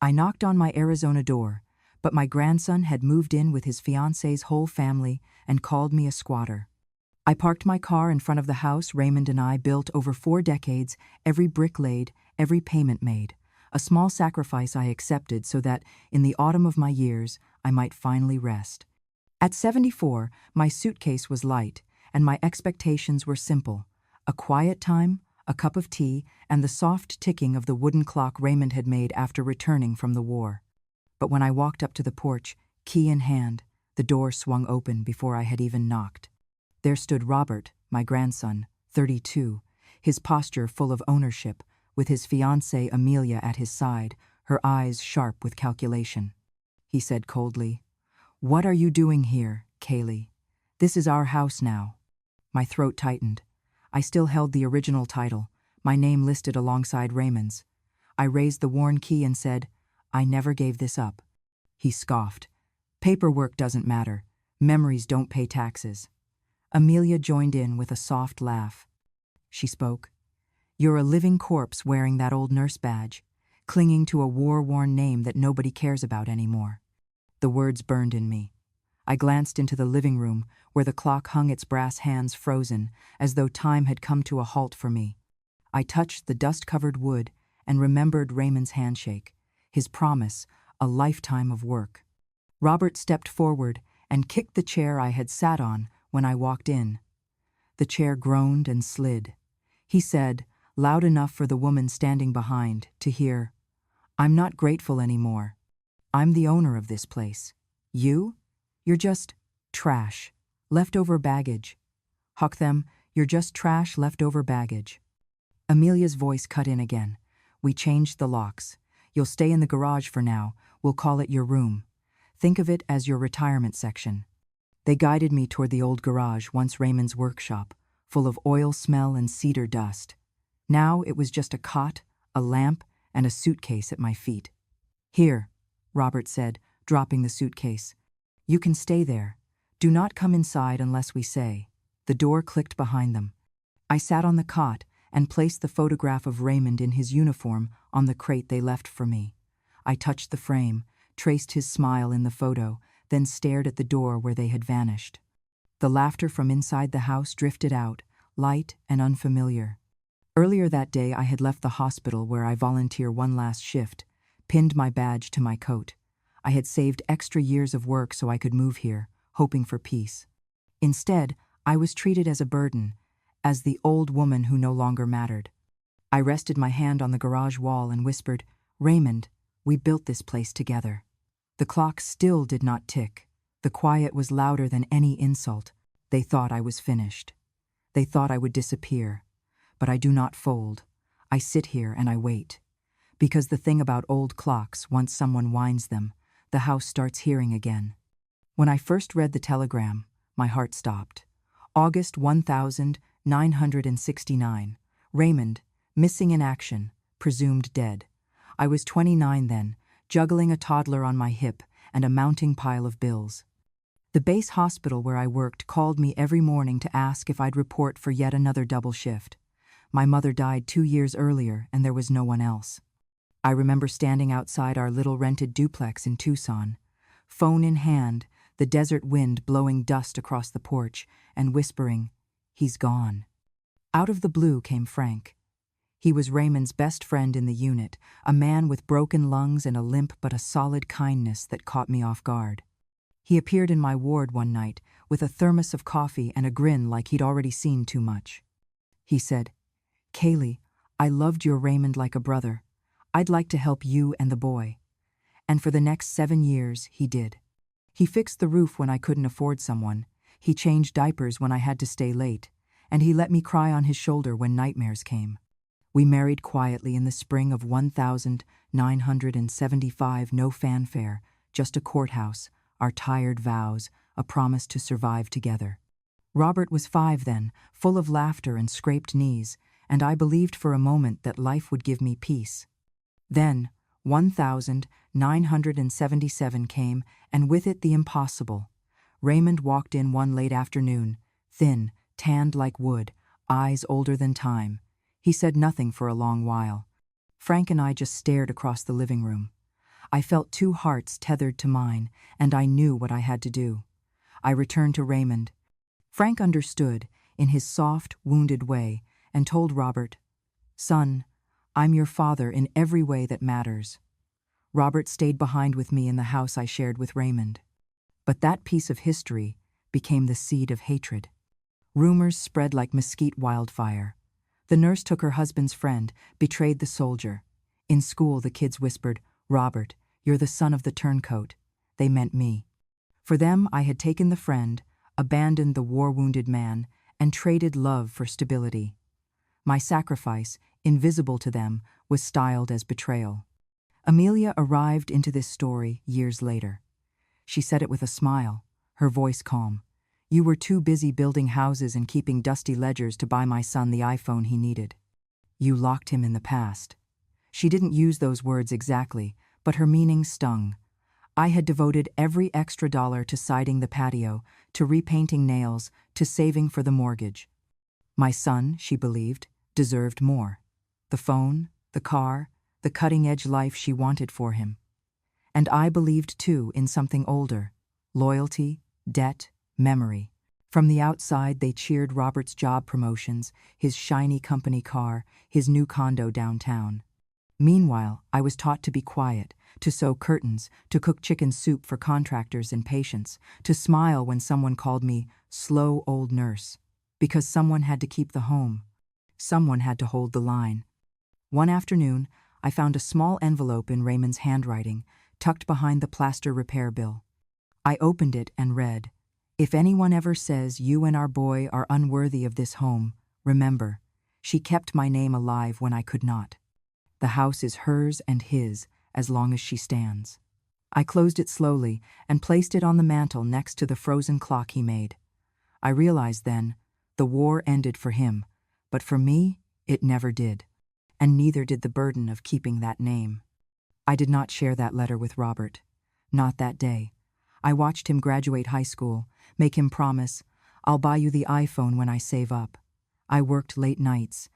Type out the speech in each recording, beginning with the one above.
I knocked on my Arizona door, but my grandson had moved in with his fiancée's whole family and called me a squatter. I parked my car in front of the house Raymond and I built over 4 decades, every brick laid, every payment made, a small sacrifice I accepted so that, in the autumn of my years, I might finally rest. At 74, my suitcase was light, and my expectations were simple: a quiet time, a cup of tea, and the soft ticking of the wooden clock Raymond had made after returning from the war. But when I walked up to the porch, key in hand, the door swung open before I had even knocked. There stood Robert, my grandson, 32, his posture full of ownership, with his fiancée Amelia at his side, her eyes sharp with calculation. He said coldly, "What are you doing here, Kaylee? This is our house now." My throat tightened. I still held the original title, my name listed alongside Raymond's. I raised the worn key and said, "I never gave this up." He scoffed. "Paperwork doesn't matter. Memories don't pay taxes." Amelia joined in with a soft laugh. She spoke. "You're a living corpse wearing that old nurse badge, clinging to a war-worn name that nobody cares about anymore." The words burned in me. I glanced into the living room, where the clock hung its brass hands frozen, as though time had come to a halt for me. I touched the dust-covered wood and remembered Raymond's handshake, his promise, a lifetime of work. Robert stepped forward and kicked the chair I had sat on when I walked in. The chair groaned and slid. He said, loud enough for the woman standing behind to hear, "I'm not grateful anymore. I'm the owner of this place. You? You're just trash, leftover baggage. Huck them, you're just trash, leftover baggage." Amelia's voice cut in again. "We changed the locks. You'll stay in the garage for now. We'll call it your room. Think of it as your retirement section." They guided me toward the old garage, once Raymond's workshop, full of oil smell and cedar dust. Now it was just a cot, a lamp, and a suitcase at my feet. "Here," Robert said, dropping the suitcase. "You can stay there. Do not come inside unless we say." The door clicked behind them. I sat on the cot and placed the photograph of Raymond in his uniform on the crate they left for me. I touched the frame, traced his smile in the photo, then stared at the door where they had vanished. The laughter from inside the house drifted out, light and unfamiliar. Earlier that day I had left the hospital where I volunteer one last shift, pinned my badge to my coat. I had saved extra years of work so I could move here, hoping for peace. Instead, I was treated as a burden, as the old woman who no longer mattered. I rested my hand on the garage wall and whispered, "Raymond, we built this place together." The clock still did not tick. The quiet was louder than any insult. They thought I was finished. They thought I would disappear. But I do not fold. I sit here and I wait. Because the thing about old clocks, once someone winds them, the house starts hearing again. When I first read the telegram, my heart stopped. August 1969. Raymond, missing in action, presumed dead. I was 29 then, juggling a toddler on my hip and a mounting pile of bills. The base hospital where I worked called me every morning to ask if I'd report for yet another double shift. My mother died 2 years earlier and there was no one else. I remember standing outside our little rented duplex in Tucson, phone in hand, the desert wind blowing dust across the porch, and whispering, "He's gone." Out of the blue came Frank. He was Raymond's best friend in the unit, a man with broken lungs and a limp but a solid kindness that caught me off guard. He appeared in my ward one night with a thermos of coffee and a grin like he'd already seen too much. He said, "Kaylee, I loved your Raymond like a brother. I'd like to help you and the boy." And for the next 7 years, he did. He fixed the roof when I couldn't afford someone, he changed diapers when I had to stay late, and he let me cry on his shoulder when nightmares came. We married quietly in the spring of 1975, no fanfare, just a courthouse, our tired vows, a promise to survive together. Robert was 5 then, full of laughter and scraped knees, and I believed for a moment that life would give me peace. Then, 1977 came, and with it the impossible. Raymond walked in one late afternoon, thin, tanned like wood, eyes older than time. He said nothing for a long while. Frank and I just stared across the living room. I felt two hearts tethered to mine, and I knew what I had to do. I returned to Raymond. Frank understood, in his soft, wounded way, and told Robert, "Son, I'm your father in every way that matters." Robert stayed behind with me in the house I shared with Raymond. But that piece of history became the seed of hatred. Rumors spread like mesquite wildfire. The nurse took her husband's friend, betrayed the soldier. In school, the kids whispered, "Robert, you're the son of the turncoat." They meant me. For them, I had taken the friend, abandoned the war-wounded man, and traded love for stability. My sacrifice, invisible to them, was styled as betrayal. Amelia arrived into this story years later. She said it with a smile, her voice calm. "You were too busy building houses and keeping dusty ledgers to buy my son the iPhone he needed. You locked him in the past." She didn't use those words exactly, but her meaning stung. I had devoted every extra dollar to siding the patio, to repainting nails, to saving for the mortgage. My son, she believed, deserved more. The phone, the car, the cutting-edge life she wanted for him. And I believed, too, in something older: loyalty, debt, memory. From the outside, they cheered Robert's job promotions, his shiny company car, his new condo downtown. Meanwhile, I was taught to be quiet, to sew curtains, to cook chicken soup for contractors and patients, to smile when someone called me slow old nurse, because someone had to keep the home. Someone had to hold the line. One afternoon, I found a small envelope in Raymond's handwriting, tucked behind the plaster repair bill. I opened it and read, "If anyone ever says you and our boy are unworthy of this home, remember, she kept my name alive when I could not. The house is hers and his as long as she stands." I closed it slowly and placed it on the mantel next to the frozen clock he made. I realized then, the war ended for him, but for me, it never did. And neither did the burden of keeping that name. I did not share that letter with Robert. Not that day. I watched him graduate high school, make him promise, "I'll buy you the iPhone when I save up." I worked late nights.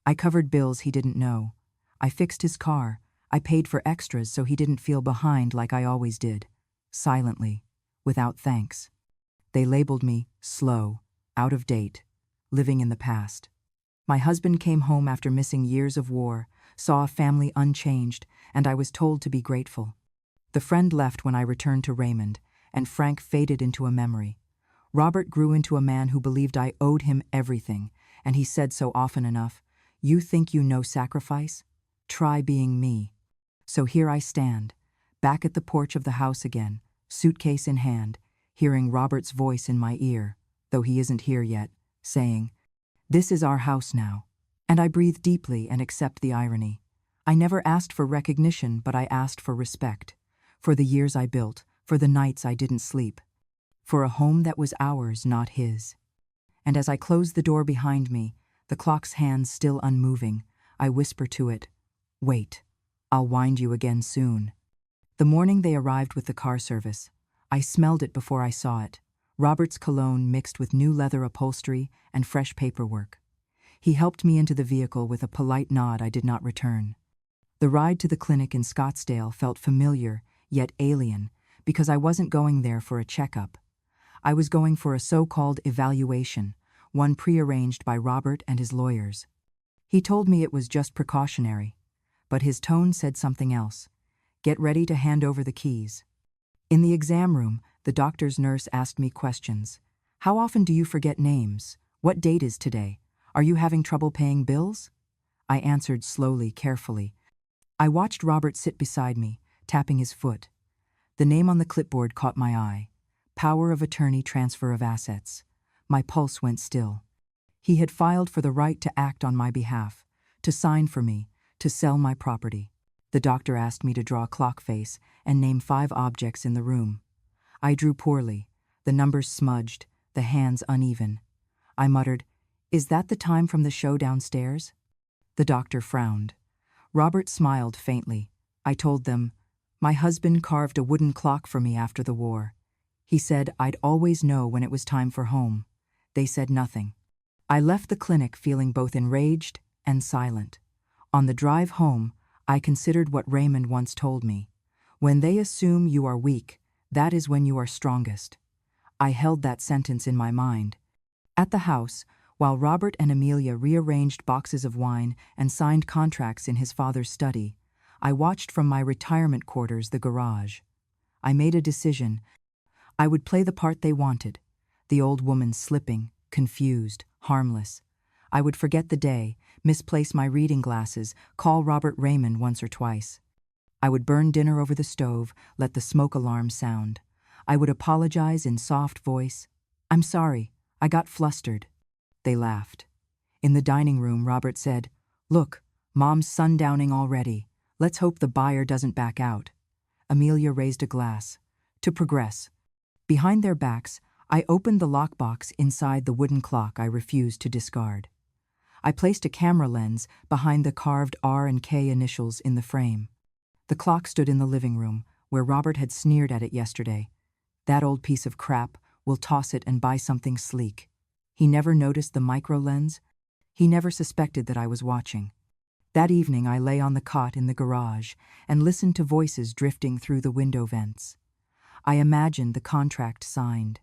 I covered bills he didn't know. I fixed his car. I paid for extras so he didn't feel behind like I always did. Silently, without thanks. They labeled me slow, out of date, living in the past. My husband came home after missing years of war, saw a family unchanged, and I was told to be grateful. The friend left when I returned to Raymond, and Frank faded into a memory. Robert grew into a man who believed I owed him everything, and he said so often enough, "You think you know sacrifice? Try being me." So here I stand, back at the porch of the house again, suitcase in hand, hearing Robert's voice in my ear, though he isn't here yet, saying, "This is our house now." And I breathe deeply and accept the irony. I never asked for recognition, but I asked for respect. For the years I built, for the nights I didn't sleep. For a home that was ours, not his. And as I close the door behind me, the clock's hands still unmoving, I whisper to it, "Wait, I'll wind you again soon." The morning they arrived with the car service, I smelled it before I saw it. Robert's cologne mixed with new leather upholstery and fresh paperwork. He helped me into the vehicle with a polite nod I did not return. The ride to the clinic in Scottsdale felt familiar, yet alien, because I wasn't going there for a checkup. I was going for a so-called evaluation, one prearranged by Robert and his lawyers. He told me it was just precautionary, but his tone said something else. "Get ready to hand over the keys." In the exam room, the doctor's nurse asked me questions. "How often do you forget names? What date is today? Are you having trouble paying bills?" I answered slowly, carefully. I watched Robert sit beside me, tapping his foot. The name on the clipboard caught my eye. Power of attorney, transfer of assets. My pulse went still. He had filed for the right to act on my behalf, to sign for me, to sell my property. The doctor asked me to draw a clock face and name 5 objects in the room. I drew poorly, the numbers smudged, the hands uneven. I muttered, "Is that the time from the show downstairs?" The doctor frowned. Robert smiled faintly. I told them, "My husband carved a wooden clock for me after the war. He said I'd always know when it was time for home." They said nothing. I left the clinic feeling both enraged and silent. On the drive home, I considered what Raymond once told me. When they assume you are weak, that is when you are strongest. I held that sentence in my mind. At the house, while Robert and Amelia rearranged boxes of wine and signed contracts in his father's study, I watched from my retirement quarters the garage. I made a decision. I would play the part they wanted. The old woman slipping, confused, harmless. I would forget the day, misplace my reading glasses, call Robert Raymond once or twice. I would burn dinner over the stove, let the smoke alarm sound. I would apologize in soft voice. "I'm sorry, I got flustered." They laughed. In the dining room, Robert said, "Look, Mom's sundowning already. Let's hope the buyer doesn't back out." Amelia raised a glass. "To progress." Behind their backs, I opened the lockbox inside the wooden clock I refused to discard. I placed a camera lens behind the carved R and K initials in the frame. The clock stood in the living room, where Robert had sneered at it yesterday. "That old piece of crap, we'll toss it and buy something sleek." He never noticed the micro lens. He never suspected that I was watching. That evening I lay on the cot in the garage and listened to voices drifting through the window vents. I imagined the contract signed.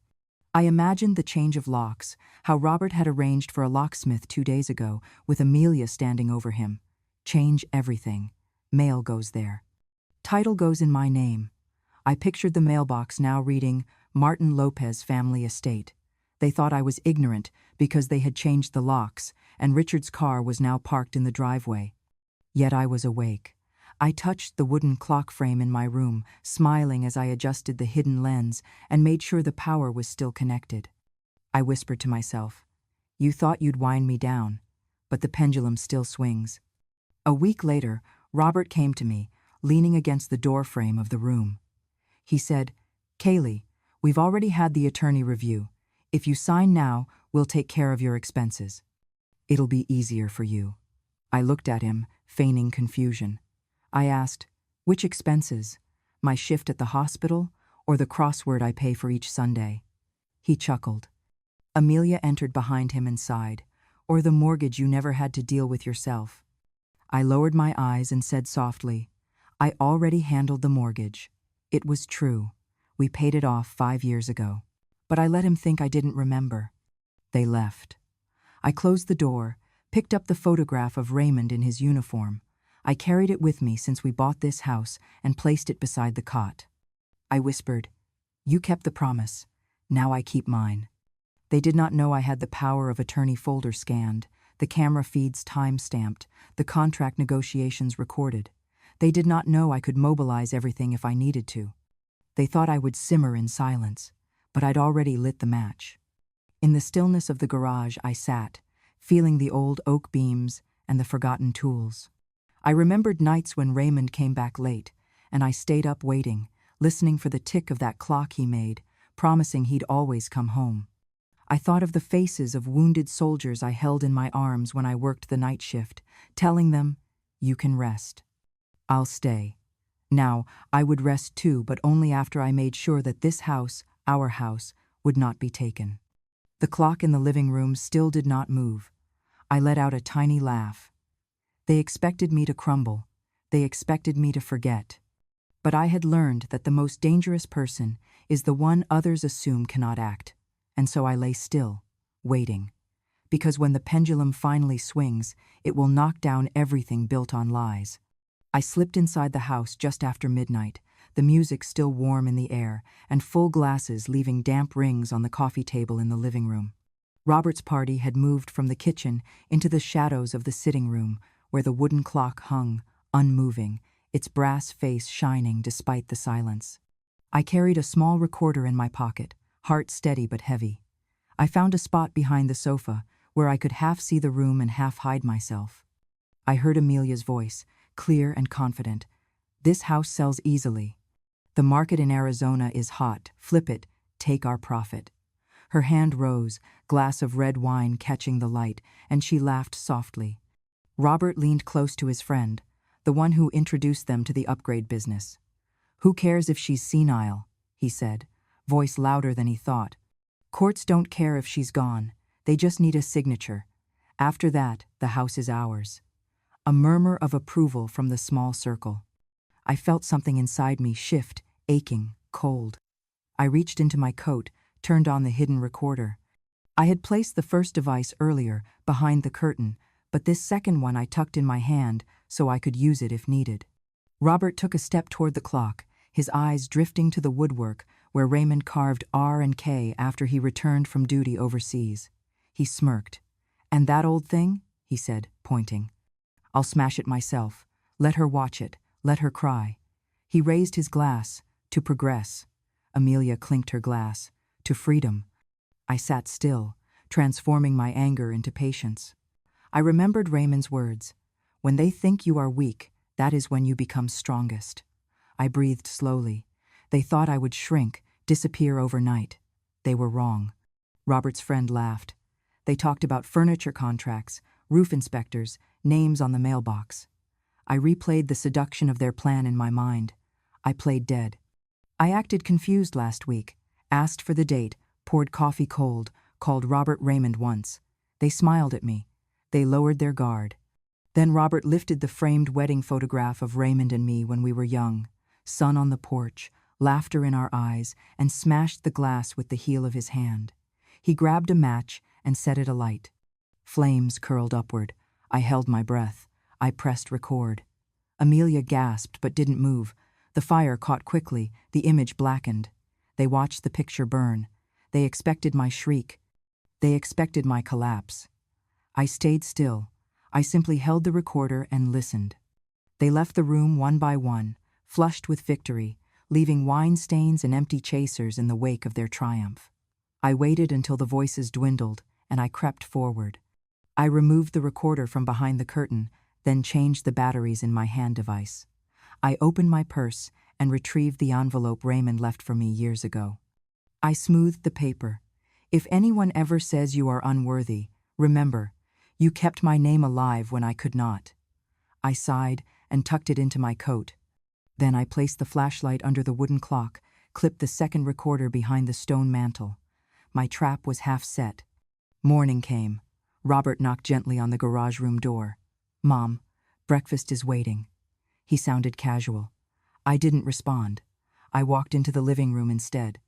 I imagined the change of locks, how Robert had arranged for a locksmith 2 days ago, with Amelia standing over him. Change everything. Mail goes there. Title goes in my name. I pictured the mailbox now reading, "Martin Lopez Family Estate." They thought I was ignorant because they had changed the locks, and Richard's car was now parked in the driveway. Yet I was awake. I touched the wooden clock frame in my room, smiling as I adjusted the hidden lens and made sure the power was still connected. I whispered to myself, "You thought you'd wind me down, but the pendulum still swings." A week later, Robert came to me, leaning against the door frame of the room. He said, "Kaylee, we've already had the attorney review. If you sign now, we'll take care of your expenses. It'll be easier for you." I looked at him, feigning confusion. I asked, "Which expenses? My shift at the hospital, or the crossword I pay for each Sunday?" He chuckled. Amelia entered behind him and sighed, "Or the mortgage you never had to deal with yourself." I lowered my eyes and said softly, "I already handled the mortgage." It was true. We paid it off 5 years ago. But I let him think I didn't remember. They left. I closed the door, picked up the photograph of Raymond in his uniform. I carried it with me since we bought this house and placed it beside the cot. I whispered, "You kept the promise. Now I keep mine." They did not know I had the power of attorney folder scanned, the camera feeds time-stamped, the contract negotiations recorded. They did not know I could mobilize everything if I needed to. They thought I would simmer in silence, but I'd already lit the match. In the stillness of the garage I sat, feeling the old oak beams and the forgotten tools. I remembered nights when Raymond came back late, and I stayed up waiting, listening for the tick of that clock he made, promising he'd always come home. I thought of the faces of wounded soldiers I held in my arms when I worked the night shift, telling them, "You can rest. I'll stay." Now, I would rest too, but only after I made sure that this house, our house, would not be taken. The clock in the living room still did not move. I let out a tiny laugh. They expected me to crumble. They expected me to forget. But I had learned that the most dangerous person is the one others assume cannot act, and so I lay still, waiting. Because when the pendulum finally swings, it will knock down everything built on lies. I slipped inside the house just after midnight, the music still warm in the air, and full glasses leaving damp rings on the coffee table in the living room. Robert's party had moved from the kitchen into the shadows of the sitting room, where the wooden clock hung, unmoving, its brass face shining despite the silence. I carried a small recorder in my pocket, heart steady but heavy. I found a spot behind the sofa, where I could half see the room and half hide myself. I heard Amelia's voice, clear and confident. "This house sells easily. The market in Arizona is hot. Flip it, take our profit." Her hand rose, glass of red wine catching the light, and she laughed softly. Robert leaned close to his friend, the one who introduced them to the upgrade business. "Who cares if she's senile?" he said, voice louder than he thought. "Courts don't care if she's gone. They just need a signature. After that, the house is ours." A murmur of approval from the small circle. I felt something inside me shift, aching, cold. I reached into my coat, turned on the hidden recorder. I had placed the first device earlier, behind the curtain, but this second one I tucked in my hand so I could use it if needed. Robert took a step toward the clock, his eyes drifting to the woodwork where Raymond carved R and K after he returned from duty overseas. He smirked. "And that old thing?" he said, pointing. "I'll smash it myself. Let her watch it. Let her cry." He raised his glass. "To progress." Amelia clinked her glass. "To freedom." I sat still, transforming my anger into patience. I remembered Raymond's words. "When they think you are weak, that is when you become strongest." I breathed slowly. They thought I would shrink, disappear overnight. They were wrong. Robert's friend laughed. They talked about furniture contracts, roof inspectors, names on the mailbox. I replayed the seduction of their plan in my mind. I played dead. I acted confused last week, asked for the date, poured coffee cold, called Robert Raymond once. They smiled at me. They lowered their guard. Then Robert lifted the framed wedding photograph of Raymond and me when we were young, sun on the porch, laughter in our eyes, and smashed the glass with the heel of his hand. He grabbed a match and set it alight. Flames curled upward. I held my breath. I pressed record. Amelia gasped but didn't move. The fire caught quickly, the image blackened. They watched the picture burn. They expected my shriek. They expected my collapse. I stayed still. I simply held the recorder and listened. They left the room one by one, flushed with victory, leaving wine stains and empty chasers in the wake of their triumph. I waited until the voices dwindled, and I crept forward. I removed the recorder from behind the curtain, then changed the batteries in my hand device. I opened my purse and retrieved the envelope Raymond left for me years ago. I smoothed the paper. "If anyone ever says you are unworthy, remember, you kept my name alive when I could not." I sighed and tucked it into my coat. Then I placed the flashlight under the wooden clock, clipped the second recorder behind the stone mantel. My trap was half set. Morning came. Robert knocked gently on the garage room door. "Mom, breakfast is waiting." He sounded casual. I didn't respond. I walked into the living room instead.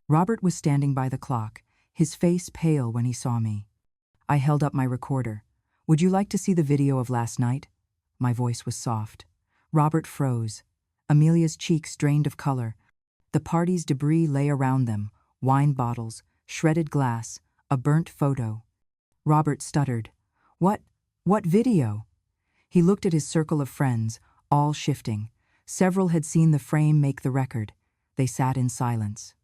Robert was standing by the clock, his face pale when he saw me. I held up my recorder. "Would you like to see the video of last night?" My voice was soft. Robert froze. Amelia's cheeks drained of color. The party's debris lay around them, wine bottles, shredded glass, a burnt photo. Robert stuttered. What video?" He looked at his circle of friends, all shifting. Several had seen the frame make the record. They sat in silence.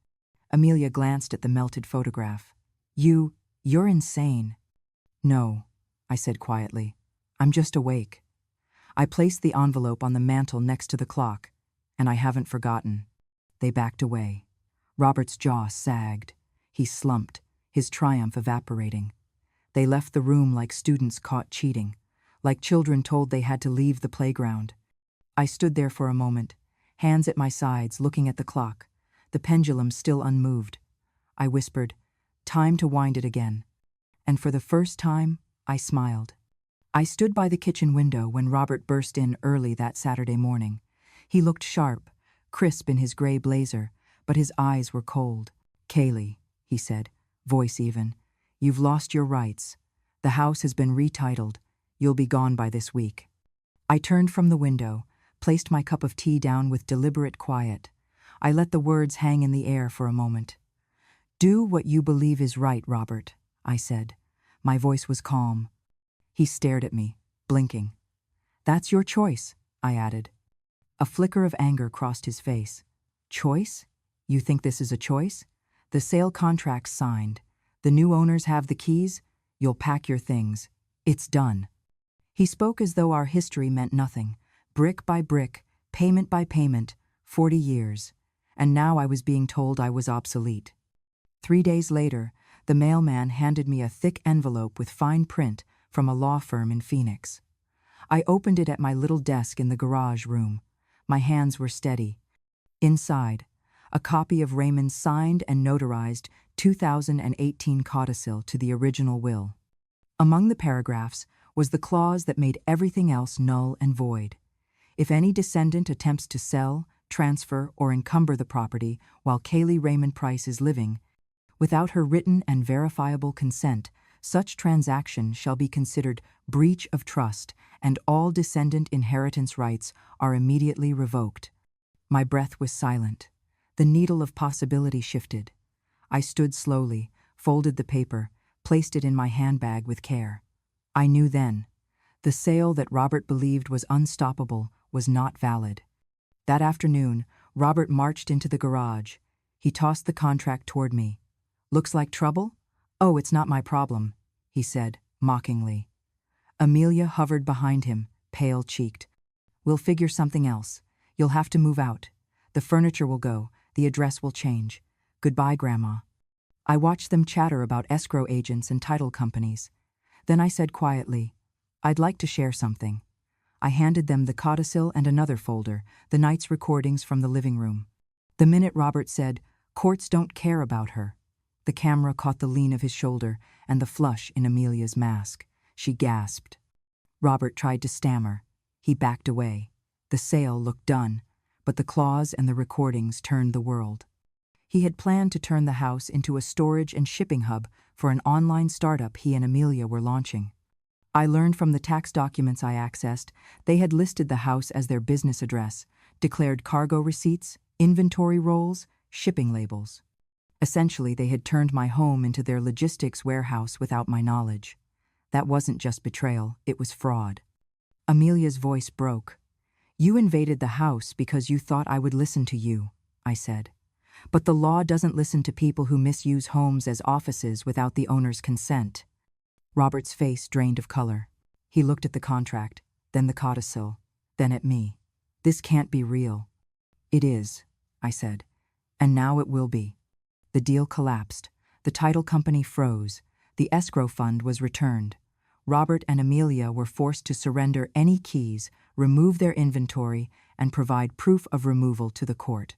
Amelia glanced at the melted photograph. You're insane." "No," I said quietly. "I'm just awake." I placed the envelope on the mantel next to the clock, and I haven't forgotten. They backed away. Robert's jaw sagged. He slumped, his triumph evaporating. They left the room like students caught cheating, like children told they had to leave the playground. I stood there for a moment, hands at my sides, looking at the clock, the pendulum still unmoved. I whispered, "Time to wind it again." And for the first time, I smiled. I stood by the kitchen window when Robert burst in early that Saturday morning. He looked sharp, crisp in his gray blazer, but his eyes were cold. "Kaylee," he said, voice even, "you've lost your rights. The house has been retitled. You'll be gone by this week." I turned from the window, placed my cup of tea down with deliberate quiet. I let the words hang in the air for a moment. "Do what you believe is right, Robert," I said. My voice was calm. He stared at me, blinking. "That's your choice," I added. A flicker of anger crossed his face. "Choice? You think this is a choice? The sale contract's signed. The new owners have the keys. You'll pack your things. It's done." He spoke as though our history meant nothing. Brick by brick, payment by payment, 40 years. And now I was being told I was obsolete. 3 days later, the mailman handed me a thick envelope with fine print from a law firm in Phoenix. I opened it at my little desk in the garage room. My hands were steady. Inside, a copy of Raymond's signed and notarized 2018 codicil to the original will. Among the paragraphs was the clause that made everything else null and void. If any descendant attempts to sell, transfer, or encumber the property while Kaylee Raymond Price is living, without her written and verifiable consent, such transaction shall be considered breach of trust, and all descendant inheritance rights are immediately revoked. My breath was silent. The needle of possibility shifted. I stood slowly, folded the paper, placed it in my handbag with care. I knew then. The sale that Robert believed was unstoppable was not valid. That afternoon, Robert marched into the garage. He tossed the contract toward me. "Looks like trouble? Oh, it's not my problem," he said, mockingly. Amelia hovered behind him, pale-cheeked. "We'll figure something else. You'll have to move out. The furniture will go, the address will change. Goodbye, Grandma." I watched them chatter about escrow agents and title companies. Then I said quietly, "I'd like to share something." I handed them the codicil and another folder, the night's recordings from the living room. The minute Robert said, "Courts don't care about her," the camera caught the lean of his shoulder and the flush in Amelia's mask. She gasped. Robert tried to stammer. He backed away. The sale looked done, but the clause and the recordings turned the world. He had planned to turn the house into a storage and shipping hub for an online startup he and Amelia were launching. I learned from the tax documents I accessed they had listed the house as their business address, declared cargo receipts, inventory rolls, shipping labels. Essentially, they had turned my home into their logistics warehouse without my knowledge. That wasn't just betrayal, it was fraud. Amelia's voice broke. "You invaded the house because you thought I would listen to you," I said. "But the law doesn't listen to people who misuse homes as offices without the owner's consent." Robert's face drained of color. He looked at the contract, then the codicil, then at me. "This can't be real." "It is," I said, "and now it will be." The deal collapsed. The title company froze. The escrow fund was returned. Robert and Amelia were forced to surrender any keys, remove their inventory, and provide proof of removal to the court.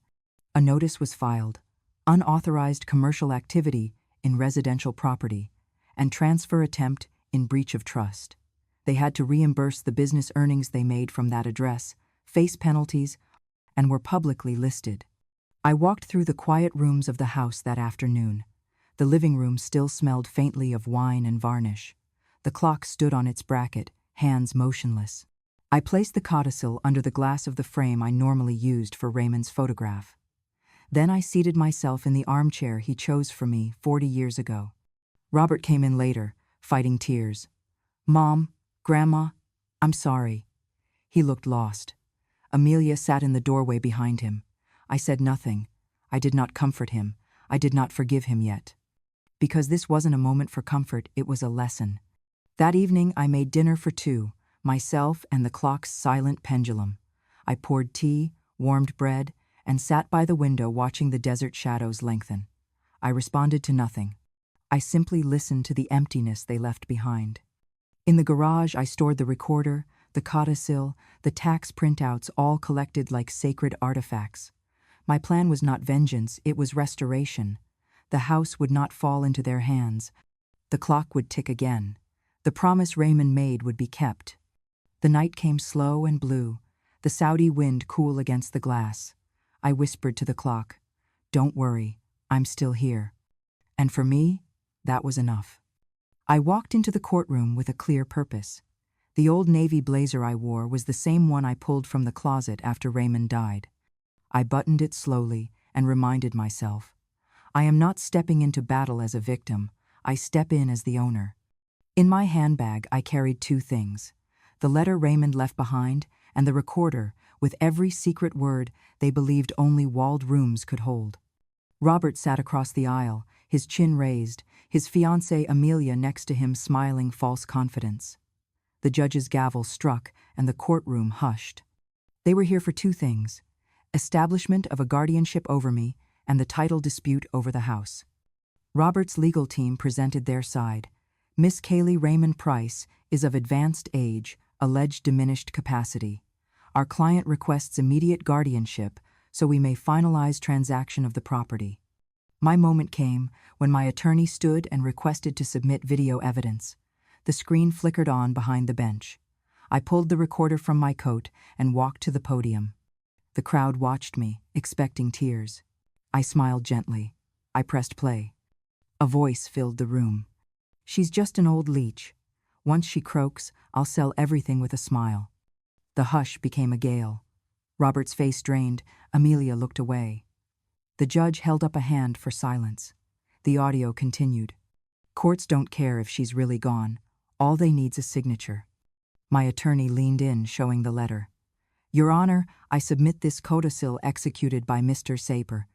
A notice was filed, unauthorized commercial activity in residential property, and transfer attempt in breach of trust. They had to reimburse the business earnings they made from that address, face penalties, and were publicly listed. I walked through the quiet rooms of the house that afternoon. The living room still smelled faintly of wine and varnish. The clock stood on its bracket, hands motionless. I placed the codicil under the glass of the frame I normally used for Raymond's photograph. Then I seated myself in the armchair he chose for me 40 years ago. Robert came in later, fighting tears. "Mom, Grandma, I'm sorry." He looked lost. Amelia sat in the doorway behind him. I said nothing. I did not comfort him. I did not forgive him yet. Because this wasn't a moment for comfort, it was a lesson. That evening I made dinner for two, myself and the clock's silent pendulum. I poured tea, warmed bread, and sat by the window watching the desert shadows lengthen. I responded to nothing. I simply listened to the emptiness they left behind. In the garage, I stored the recorder, the codicil, the tax printouts, all collected like sacred artifacts. My plan was not vengeance, it was restoration. The house would not fall into their hands. The clock would tick again. The promise Raymond made would be kept. The night came slow and blue, the Saudi wind cool against the glass. I whispered to the clock, "Don't worry, I'm still here." And for me, that was enough. I walked into the courtroom with a clear purpose. The old navy blazer I wore was the same one I pulled from the closet after Raymond died. I buttoned it slowly and reminded myself, I am not stepping into battle as a victim, I step in as the owner. In my handbag I carried two things, the letter Raymond left behind and the recorder with every secret word they believed only walled rooms could hold. Robert sat across the aisle, his chin raised, his fiancée Amelia next to him smiling false confidence. The judge's gavel struck and the courtroom hushed. They were here for two things, establishment of a guardianship over me and the title dispute over the house. Robert's legal team presented their side. Miss Kaylee Raymond Price is of advanced age, alleged diminished capacity. Our client requests immediate guardianship so we may finalize transaction of the property. My moment came when my attorney stood and requested to submit video evidence. The screen flickered on behind the bench. I pulled the recorder from my coat and walked to the podium. The crowd watched me, expecting tears. I smiled gently. I pressed play. A voice filled the room. "She's just an old leech. Once she croaks, I'll sell everything with a smile." The hush became a gale. Robert's face drained. Amelia looked away. The judge held up a hand for silence. The audio continued. "Courts don't care if she's really gone. All they need's a signature." My attorney leaned in, showing the letter. "Your Honor, I submit this codicil executed by Mr. Saper,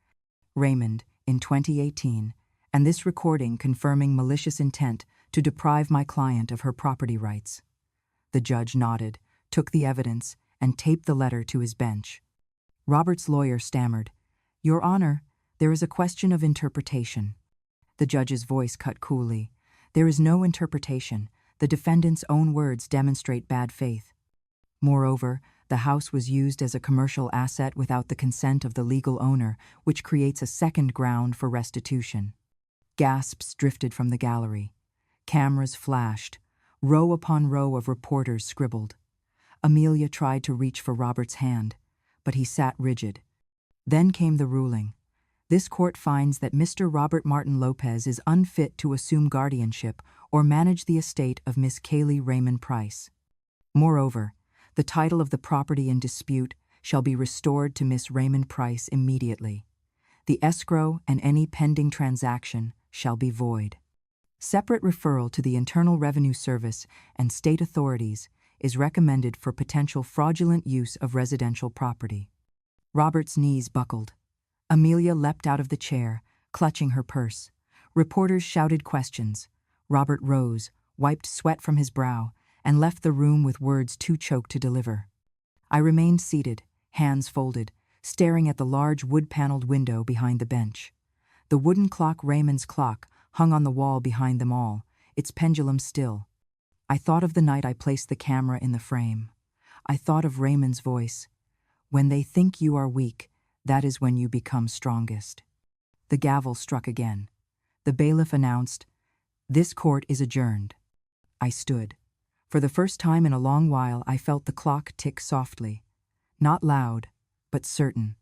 Raymond, in 2018, and this recording confirming malicious intent to deprive my client of her property rights." The judge nodded, took the evidence, and taped the letter to his bench. Robert's lawyer stammered, "Your Honor, there is a question of interpretation." The judge's voice cut coolly. "There is no interpretation. The defendant's own words demonstrate bad faith. Moreover, the house was used as a commercial asset without the consent of the legal owner, which creates a second ground for restitution." Gasps drifted from the gallery. Cameras flashed. Row upon row of reporters scribbled. Amelia tried to reach for Robert's hand, but he sat rigid. Then came the ruling. This court finds that Mr. Robert Martin Lopez is unfit to assume guardianship or manage the estate of Miss Kaylee Raymond Price. Moreover, the title of the property in dispute shall be restored to Miss Raymond Price immediately. The escrow and any pending transaction shall be void. Separate referral to the Internal Revenue Service and state authorities is recommended for potential fraudulent use of residential property. Robert's knees buckled. Amelia leapt out of the chair, clutching her purse. Reporters shouted questions. Robert rose, wiped sweat from his brow, and left the room with words too choked to deliver. I remained seated, hands folded, staring at the large wood-paneled window behind the bench. The wooden clock, Raymond's clock, hung on the wall behind them all, its pendulum still. I thought of the night I placed the camera in the frame. I thought of Raymond's voice. "When they think you are weak, that is when you become strongest." The gavel struck again. The bailiff announced, "This court is adjourned." I stood. For the first time in a long while, I felt the clock tick softly. Not loud, but certain.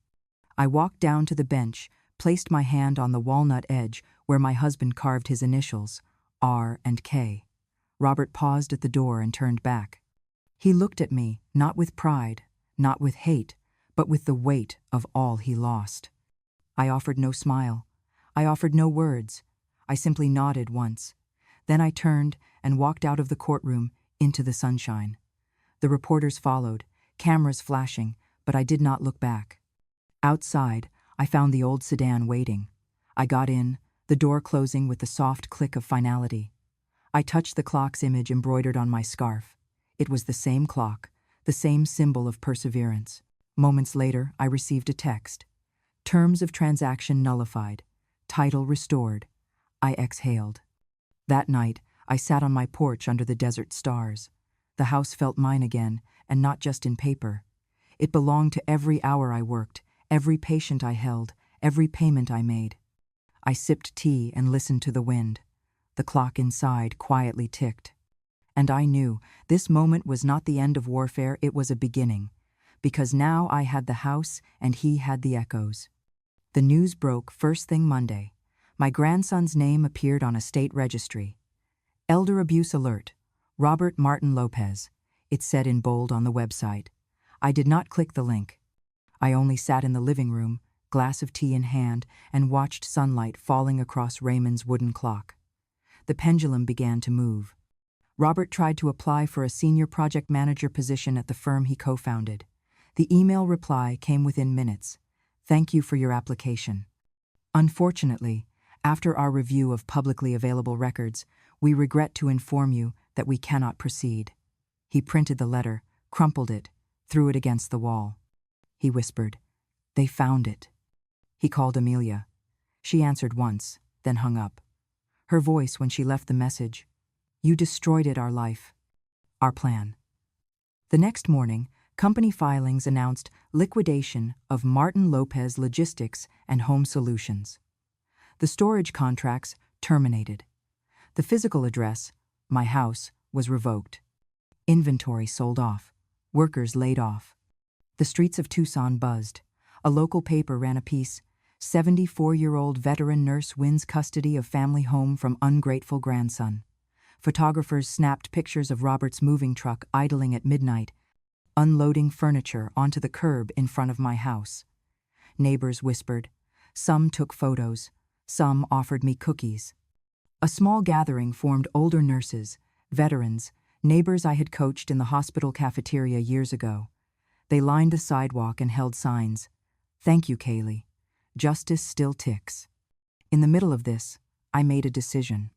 I walked down to the bench, placed my hand on the walnut edge where my husband carved his initials, R and K. Robert paused at the door and turned back. He looked at me, not with pride, not with hate, but with the weight of all he lost. I offered no smile. I offered no words. I simply nodded once. Then I turned and walked out of the courtroom into the sunshine. The reporters followed, cameras flashing, but I did not look back. Outside, I found the old sedan waiting. I got in, the door closing with the soft click of finality. I touched the clock's image embroidered on my scarf. It was the same clock, the same symbol of perseverance. Moments later, I received a text. "Terms of transaction nullified. Title restored." I exhaled. That night, I sat on my porch under the desert stars. The house felt mine again, and not just in paper. It belonged to every hour I worked, every patient I held, every payment I made. I sipped tea and listened to the wind. The clock inside quietly ticked. And I knew this moment was not the end of warfare, it was a beginning. Because now I had the house and he had the echoes. The news broke first thing Monday. My grandson's name appeared on a state registry. Elder abuse alert. Robert Martin Lopez. It said in bold on the website. I did not click the link. I only sat in the living room, glass of tea in hand, and watched sunlight falling across Raymond's wooden clock. The pendulum began to move. Robert tried to apply for a senior project manager position at the firm he co-founded. The email reply came within minutes. "Thank you for your application. Unfortunately, after our review of publicly available records, we regret to inform you that we cannot proceed." He printed the letter, crumpled it, threw it against the wall. He whispered, "They found it." He called Amelia. She answered once, then hung up. Her voice when she left the message, "You destroyed it, our life. Our plan." The next morning, company filings announced liquidation of Martin Lopez Logistics and Home Solutions. The storage contracts terminated. The physical address, my house, was revoked. Inventory sold off. Workers laid off. The streets of Tucson buzzed. A local paper ran a piece, 74-year-old veteran nurse wins custody of family home from ungrateful grandson. Photographers snapped pictures of Robert's moving truck idling at midnight, unloading furniture onto the curb in front of my house. Neighbors whispered. Some took photos. Some offered me cookies. A small gathering formed older nurses, veterans, neighbors I had coached in the hospital cafeteria years ago. They lined the sidewalk and held signs. Thank you, Kaylee. Justice still ticks. In the middle of this, I made a decision.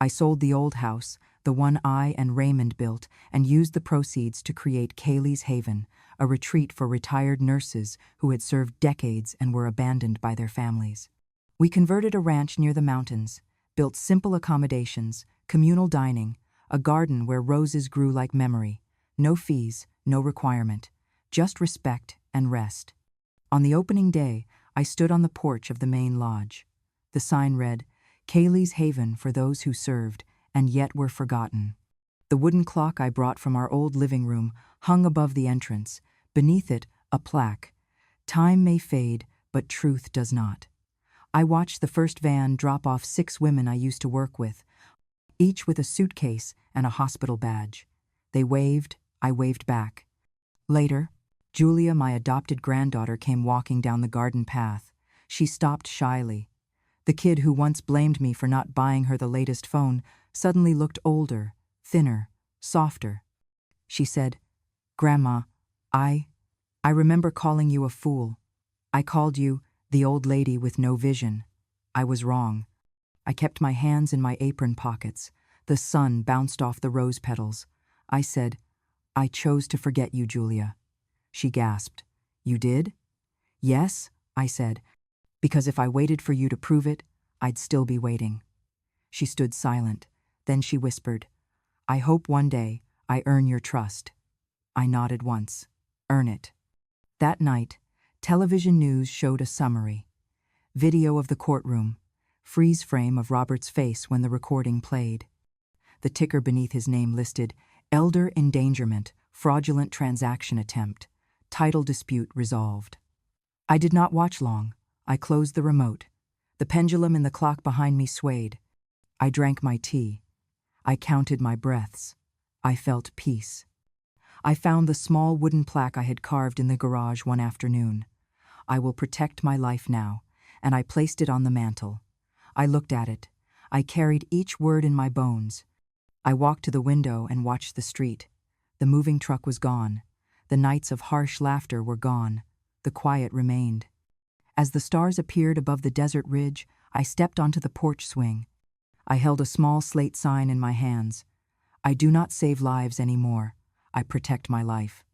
I sold the old house, the one I and Raymond built, and used the proceeds to create Kaylee's Haven, a retreat for retired nurses who had served decades and were abandoned by their families. We converted a ranch near the mountains, built simple accommodations, communal dining, a garden where roses grew like memory, no fees, no requirement, just respect and rest. On the opening day, I stood on the porch of the main lodge. The sign read, Kaylee's Haven for those who served and yet were forgotten. The wooden clock I brought from our old living room hung above the entrance, beneath it a plaque. Time may fade, but truth does not. I watched the first van drop off 6 women I used to work with, each with a suitcase and a hospital badge. They waved, I waved back. Later, Julia, my adopted granddaughter, came walking down the garden path. She stopped shyly. The kid who once blamed me for not buying her the latest phone suddenly looked older, thinner, softer. She said, Grandma, I remember calling you a fool. I called you the old lady with no vision. I was wrong. I kept my hands in my apron pockets. The sun bounced off the rose petals. I said, I chose to forget you, Julia. She gasped. You did? Yes, I said, because if I waited for you to prove it, I'd still be waiting. She stood silent. Then she whispered, I hope one day I earn your trust. I nodded once. Earn it. That night, television news showed a summary. Video of the courtroom. Freeze frame of Robert's face when the recording played. The ticker beneath his name listed, Elder Endangerment, Fraudulent Transaction Attempt. Title dispute resolved. I did not watch long. I closed the remote. The pendulum in the clock behind me swayed. I drank my tea. I counted my breaths. I felt peace. I found the small wooden plaque I had carved in the garage one afternoon. I will protect my life now, and I placed it on the mantel. I looked at it. I carried each word in my bones. I walked to the window and watched the street. The moving truck was gone. The nights of harsh laughter were gone. The quiet remained. As the stars appeared above the desert ridge, I stepped onto the porch swing. I held a small slate sign in my hands. I do not save lives anymore. I protect my life.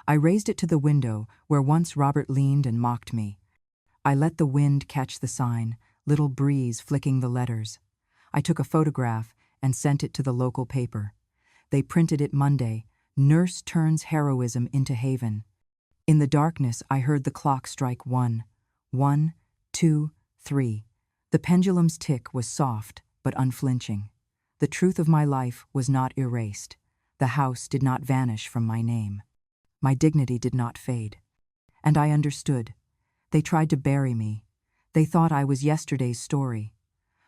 I raised it to the window where once Robert leaned and mocked me. I let the wind catch the sign, little breeze flicking the letters. I took a photograph and sent it to the local paper. They printed it Monday, Nurse Turns Heroism into Haven. In the darkness, I heard the clock strike 1. 1, 2, 3. The pendulum's tick was soft but unflinching. The truth of my life was not erased. The house did not vanish from my name. My dignity did not fade. And I understood. They tried to bury me. They thought I was yesterday's story.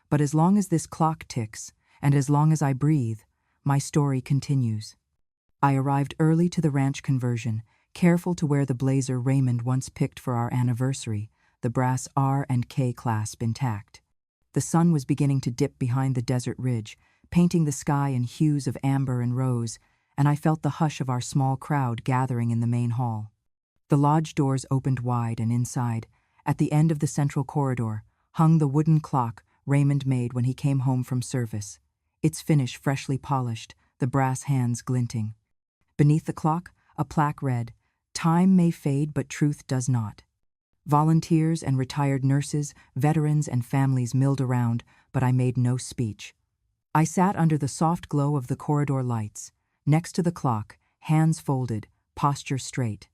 But as long as this clock ticks, and as long as I breathe, my story continues. I arrived early to the ranch conversion, careful to wear the blazer Raymond once picked for our anniversary, the brass R and K clasp intact. The sun was beginning to dip behind the desert ridge, painting the sky in hues of amber and rose, and I felt the hush of our small crowd gathering in the main hall. The lodge doors opened wide, and inside, at the end of the central corridor, hung the wooden clock Raymond made when he came home from service, its finish freshly polished, the brass hands glinting. Beneath the clock, a plaque read, Time may fade, but truth does not. Volunteers and retired nurses, veterans and families milled around, but I made no speech. I sat under the soft glow of the corridor lights, next to the clock, hands folded, posture straight.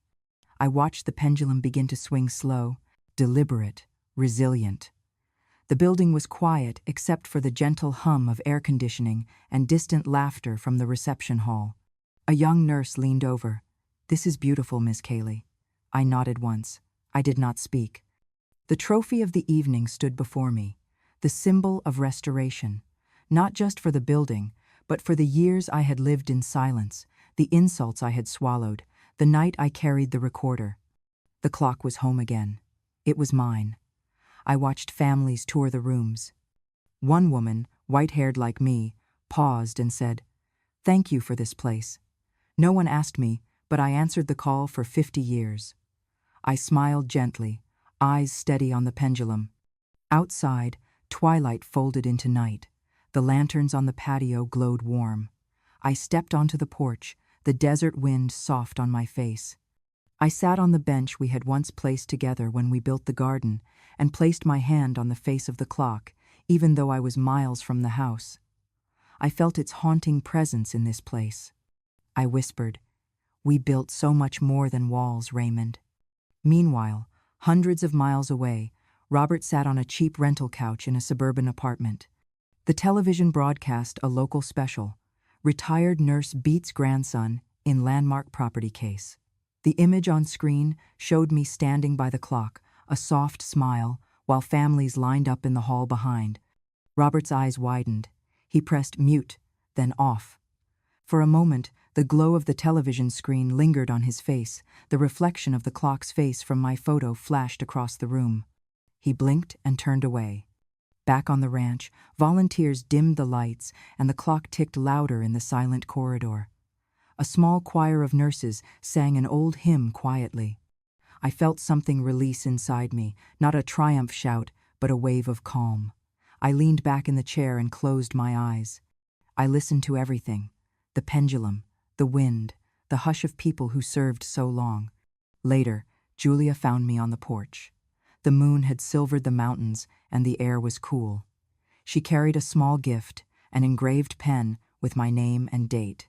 I watched the pendulum begin to swing slow, deliberate, resilient. The building was quiet except for the gentle hum of air conditioning and distant laughter from the reception hall. A young nurse leaned over. "This is beautiful, Miss Cayley." I nodded once. I did not speak. The trophy of the evening stood before me, the symbol of restoration, not just for the building, but for the years I had lived in silence, the insults I had swallowed, the night I carried the recorder. The clock was home again. It was mine. I watched families tour the rooms. One woman, white-haired like me, paused and said, "Thank you for this place." No one asked me, but I answered the call for 50 years. I smiled gently, eyes steady on the pendulum. Outside, twilight folded into night. The lanterns on the patio glowed warm. I stepped onto the porch, the desert wind soft on my face. I sat on the bench we had once placed together when we built the garden, and placed my hand on the face of the clock, even though I was miles from the house. I felt its haunting presence in this place. I whispered, "We built so much more than walls, Raymond." Meanwhile, hundreds of miles away, Robert sat on a cheap rental couch in a suburban apartment. The television broadcast a local special. Retired nurse beats grandson in landmark property case. The image on screen showed me standing by the clock, a soft smile, while families lined up in the hall behind. Robert's eyes widened. He pressed mute, then off. For a moment, the glow of the television screen lingered on his face. The reflection of the clock's face from my photo flashed across the room. He blinked and turned away. Back on the ranch, volunteers dimmed the lights, and the clock ticked louder in the silent corridor. A small choir of nurses sang an old hymn quietly. I felt something release inside me, not a triumph shout, but a wave of calm. I leaned back in the chair and closed my eyes. I listened to everything: the pendulum, the wind, the hush of people who served so long. Later, Julia found me on the porch. The moon had silvered the mountains, and the air was cool. She carried a small gift, an engraved pen with my name and date.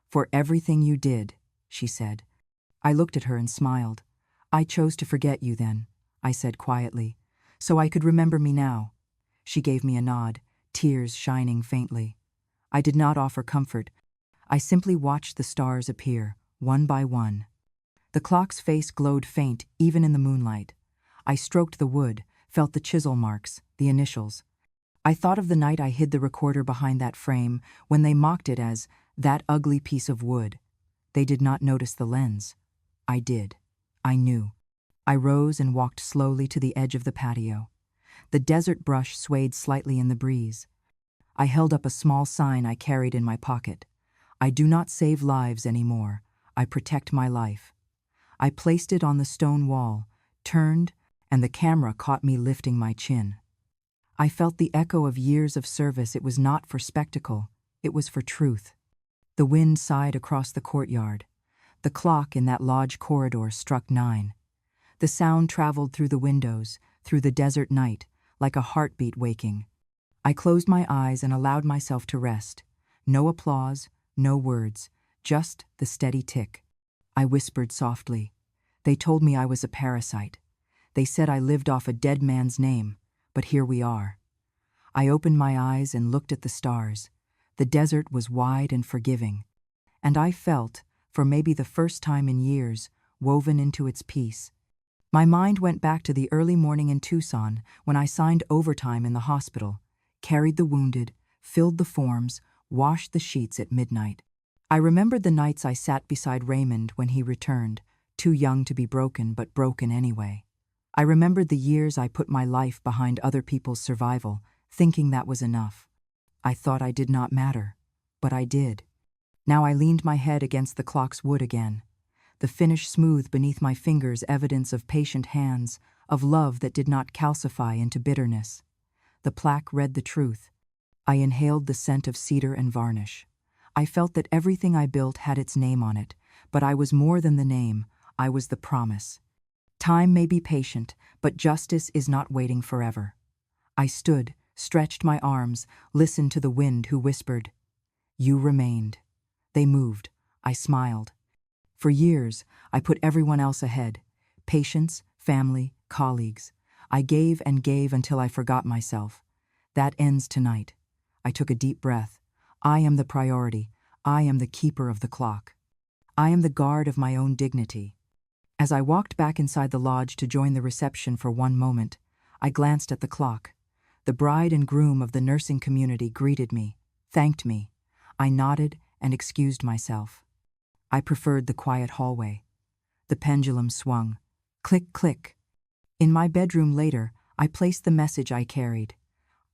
"For everything you did," she said. I looked at her and smiled. "I chose to forget you then," I said quietly, "so I could remember me now." She gave me a nod, tears shining faintly. I did not offer comfort. I simply watched the stars appear, one by one. The clock's face glowed faint, even in the moonlight. I stroked the wood, felt the chisel marks, the initials. I thought of the night I hid the recorder behind that frame, when they mocked it as "that ugly piece of wood." They did not notice the lens. I did. I knew. I rose and walked slowly to the edge of the patio. The desert brush swayed slightly in the breeze. I held up a small sign I carried in my pocket. "I do not save lives anymore. I protect my life." I placed it on the stone wall, turned, and the camera caught me lifting my chin. I felt the echo of years of service. It was not for spectacle. It was for truth. The wind sighed across the courtyard. The clock in that lodge corridor struck 9. The sound traveled through the windows, through the desert night, like a heartbeat waking. I closed my eyes and allowed myself to rest. No applause, no words, just the steady tick. I whispered softly. They told me I was a parasite. They said I lived off a dead man's name, but here we are. I opened my eyes and looked at the stars. The desert was wide and forgiving. And I felt, for maybe the first time in years, woven into its peace. My mind went back to the early morning in Tucson when I signed overtime in the hospital, carried the wounded, filled the forms, washed the sheets at midnight. I remembered the nights I sat beside Raymond when he returned, too young to be broken but broken anyway. I remembered the years I put my life behind other people's survival, thinking that was enough. I thought I did not matter, but I did. Now I leaned my head against the clock's wood again. The finish smooth beneath my fingers, evidence of patient hands, of love that did not calcify into bitterness. The plaque read the truth. I inhaled the scent of cedar and varnish. I felt that everything I built had its name on it, but I was more than the name. I was the promise. Time may be patient, but justice is not waiting forever. I stood, stretched my arms, listened to the wind who whispered, "You remained." They moved. I smiled. For years, I put everyone else ahead. Patients, family, colleagues. I gave and gave until I forgot myself. That ends tonight. I took a deep breath. I am the priority. I am the keeper of the clock. I am the guard of my own dignity. As I walked back inside the lodge to join the reception for one moment, I glanced at the clock. The bride and groom of the nursing community greeted me, thanked me. I nodded and excused myself. I preferred the quiet hallway. The pendulum swung. Click, click. In my bedroom later, I placed the message I carried.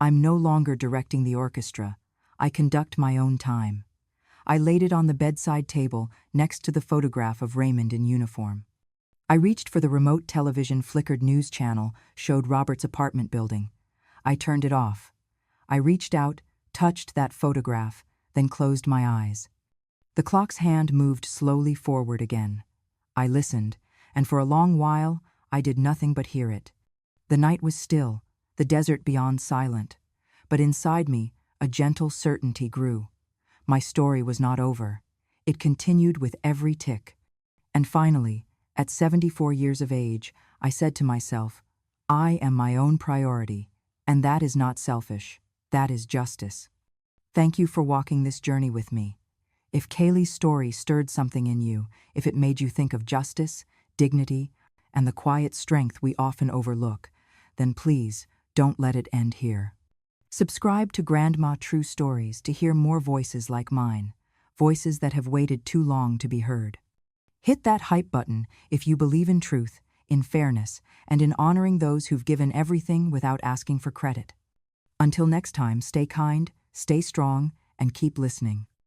I'm no longer directing the orchestra. I conduct my own time. I laid it on the bedside table next to the photograph of Raymond in uniform. I reached for the remote television. Flickered news channel showed Robert's apartment building. I turned it off. I reached out, touched that photograph, then closed my eyes. The clock's hand moved slowly forward again. I listened, and for a long while, I did nothing but hear it. The night was still, the desert beyond silent, but inside me, a gentle certainty grew. My story was not over. It continued with every tick. And finally, at 74 years of age, I said to myself, I am my own priority, and that is not selfish, that is justice. Thank you for walking this journey with me. If Kaylee's story stirred something in you, if it made you think of justice, dignity, and the quiet strength we often overlook, then please don't let it end here. Subscribe to Grandma True Stories to hear more voices like mine, voices that have waited too long to be heard. Hit that hype button if you believe in truth, in fairness, and in honoring those who've given everything without asking for credit. Until next time, stay kind, stay strong, and keep listening.